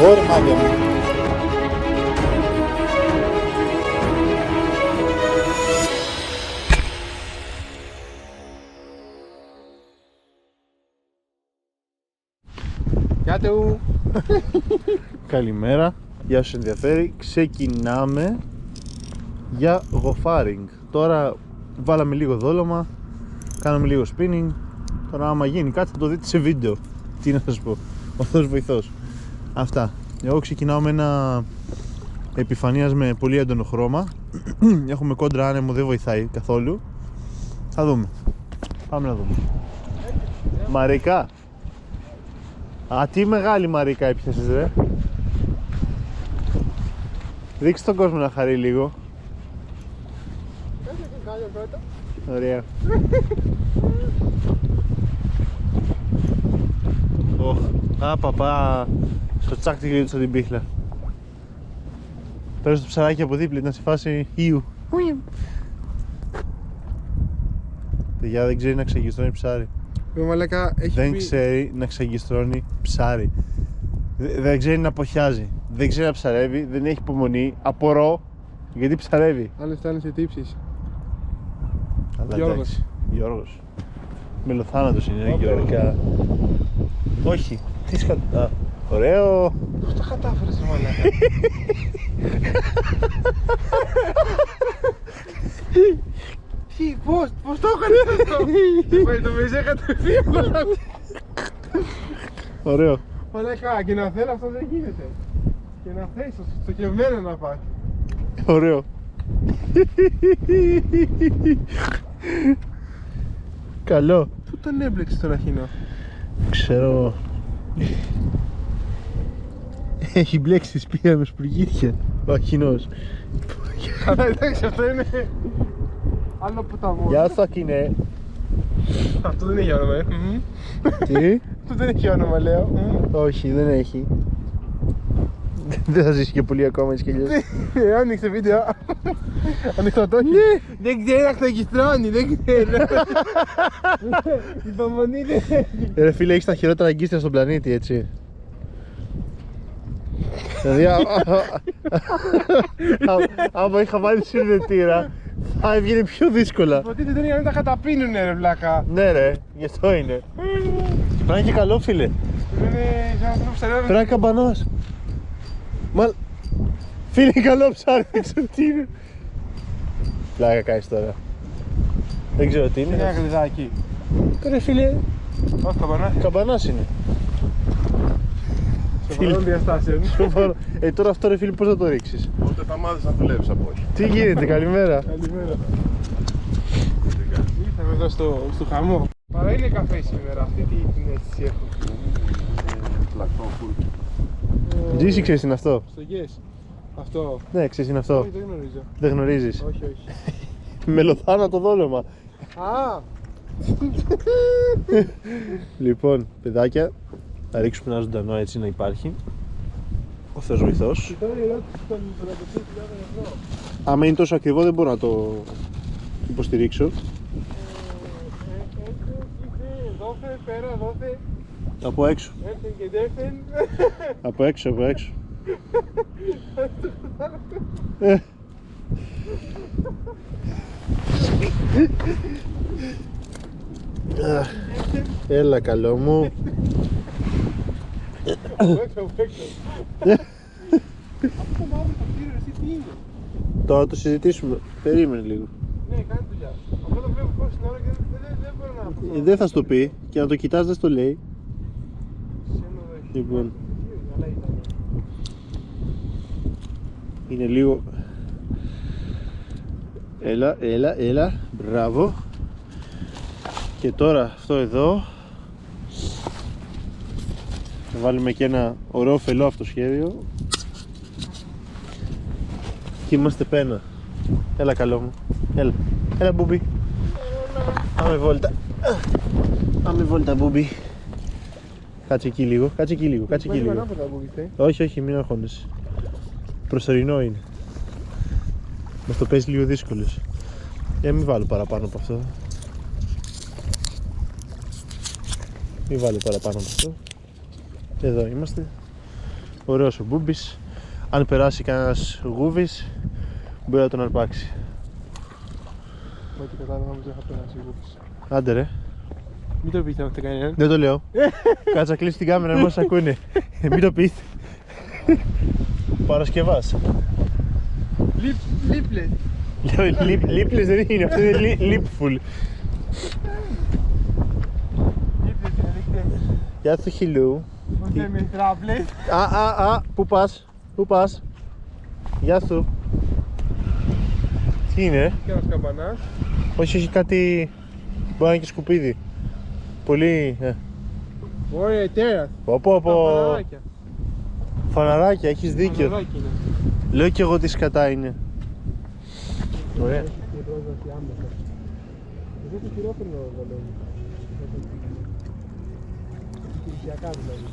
Ωρε μάγια μου. Γεια του! Καλημέρα, για όσους ενδιαφέρει, ξεκινάμε για γοφάρινγκ. Τώρα βάλαμε λίγο δόλωμα, κάναμε λίγο spinning. Τώρα άμα γίνει κάτι θα το δείτε σε βίντεο. Τι να σας πω, ο Θεός βοηθός. Αυτά. Εγώ ξεκινάω με ένα επιφανείας με πολύ έντονο χρώμα. Έχουμε κόντρα άνεμο, δεν βοηθάει καθόλου. Θα δούμε. Πάμε να δούμε. Μαρίκα. Α, τι μεγάλη Μαρίκα έπιασες ρε. Δείξε τον κόσμο να χαρεί λίγο. Ωραία. Α, παπά. Στο τσάκ τη γλίτωσα την πίχλα. Πέρασε το ψαράκι από δίπλα, ήταν σε φάση Ιου. Παιδιά, δεν ξέρει να ξεγιστρώνει ψάρι. Δεν ξέρει να ξεγιστρώνει ψάρι. Δεν ξέρει να ποχιάζει. Δεν ξέρει να ψαρεύει, δεν έχει υπομονή. Απορώ γιατί ψαρεύει. Άλλες φτάνει σε τύψεις. Αλλά Γιώργος. εντάξει, Γιώργος. Μελοθάνατος είναι γεωργικά. Όχι, τι σκατά. Ωραίο. Πώς τα κατάφερες ρε μαλάκα. Τι, πώς το έκανες αυτό. Το μεζέ κατευθείαν. Ωραίο. Μαλάκα, και να θέλω αυτό δεν γίνεται. Και να θες, στοχευμένο να πας. Ωραίο. Καλό. Πού τον έμπλεξες τον αχινό. Ξέρω. Έχει μπλέξει τη σπία με σπουργίτια ο αχινός. Καλά, εντάξει, αυτό είναι άλλο ποταμό. Γεια σου Ακινέ. Αυτό δεν έχει όνομα, Τι? Αυτό δεν έχει όνομα, λέω. Όχι, δεν έχει. Δεν θα ζήσει και πολύ ακόμα έτσι κι αλλιώς. Άνοιξε βίντεο. Ανοιχτό το όχι. Δεν ξέρει να ξεγιστρώνει, δεν ξέρει. Υπομονή δεν έχει. Ρε φίλε, έχεις τα χειρότερα αγκίστρια στον πλανήτη, έτσι. Δηλαδή, άμα είχα βάλει συνδετήρα, θα έβγαινε πιο δύσκολα. Υποτίθεται είναι για να μην τα καταπίνουνε ρε βλάκα. Ναι ρε, γι' αυτό είναι. Πρέπει να είναι και καλό, φίλε. Είναι σαν να το ψαρεύει. Πρέπει να είναι καμπανός. Φίλε, καλό ψάρι, δεν ξέρω τι είναι. Πλάκα κάνεις τώρα. Δεν ξέρω τι Είναι ένα είναι. γλυδάκι. Ρε φίλε, Όχι καμπανά. καμπανάς είναι. Σοβαρών διαστάσεων. Σοβαρό. Τώρα αυτό ρε φίλε πώς θα το ρίξεις. Οπότε θα μάθεις να δουλεύεις από όχι. Τι γίνεται, καλημέρα. Καλημέρα. Ήρθαμε εδώ στο χαμό. Παρά είναι καφέ σήμερα, αυτή την αίσθηση έχω. Πλακτό φουλ. Τζίσι, ξέρεις τι είναι αυτό. Στο Yes. Αυτό. Ναι, ξέρεις τι είναι αυτό. Όχι, δεν γνωρίζω. Δεν γνωρίζεις. Όχι, όχι. Μελοθάνατο δόλωμα. Α! Λοιπόν, παιδάκια, θα ρίξουμε ένα ζωντανό έτσι να υπάρχει. Ο Θεός βοηθός. Και τώρα η ερώτηση των 45.000 ευρώ. Άμα είναι τόσο ακριβό δεν μπορώ να το υποστηρίξω. Δόθε, πέρα, δόθε, Από έξω. έρθεν και δέχθεν. Από έξω, από έξω. Έλα καλό μου. Από έξω. Αυτό μάλλον το πήρε εσύ τι είναι. Τώρα το συζητήσουμε. Περίμενε λίγο. Ναι, κάνει δουλειά. Αυτό το βλέπω πόση ώρα και δεν μπορώ να πω. Δεν θα σου το πει και να το κοιτάς δεν στο λέει. Λοιπόν, Αλλά ήταν. είναι λίγο. Έλα, μπράβο. Και τώρα αυτό εδώ θα βάλουμε και ένα ωραίο φελό αυτοσχέδιο. Και είμαστε πένα. Έλα καλό μου. Έλα μπούμπι. Άμε βόλτα. Άμε βόλτα μπούμπι. Κάτσε εκεί λίγο. Όχι, μην αγχώνεσαι. Προσωρινό είναι. Μας το παίζει λίγο δύσκολος. Μην βάλω παραπάνω από αυτό. Μην βάλω παραπάνω από αυτό. Εδώ είμαστε. Ωραίος ο Μπούμπης. Αν περάσει κανένας γούβης, μπορεί να τον αρπάξει. Ό,τι κατάλαβα όμως δεν θα περάσει εγώ. Άντε ρε, Μην το πείτε αυτό κανέναν. δεν το λέω. Κάτσε να κλείσει την κάμερα να μας ακούνε. Μην το πεις. Παρασκευάς. Λίπλες. Λέω λίπλες δεν είναι, αυτό είναι λίπφουλ. Λίπλες είναι δεκτές. Γεια σου χιλού. Πώς λέμε τράπλες. Πού πας, πού πας. Γεια σου. Τι είναι, Και ένας καμπανάς. όχι έχει κάτι, μπορεί να είναι και σκουπίδι. Πολύ, Ωραία, τέρας. πω. Καμπαναράκια. Φαναράκια, έχεις δίκιο. Φαναράκι είναι. Λέω κι εγώ τι σκατά είναι. Ωραία. Έχει και πρόσβαση άμεσα. Εδώ το χειρόφρενο βαλώνει. Υπηρεσιακά δηλαδή.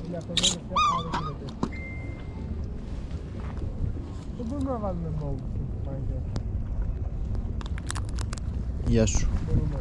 Είναι αυτό δεν είναι άρα γίνεται. Δεν μπορούμε να βάλουμε μόγκους στο Minecraft. Γεια σου. Μπορούμε.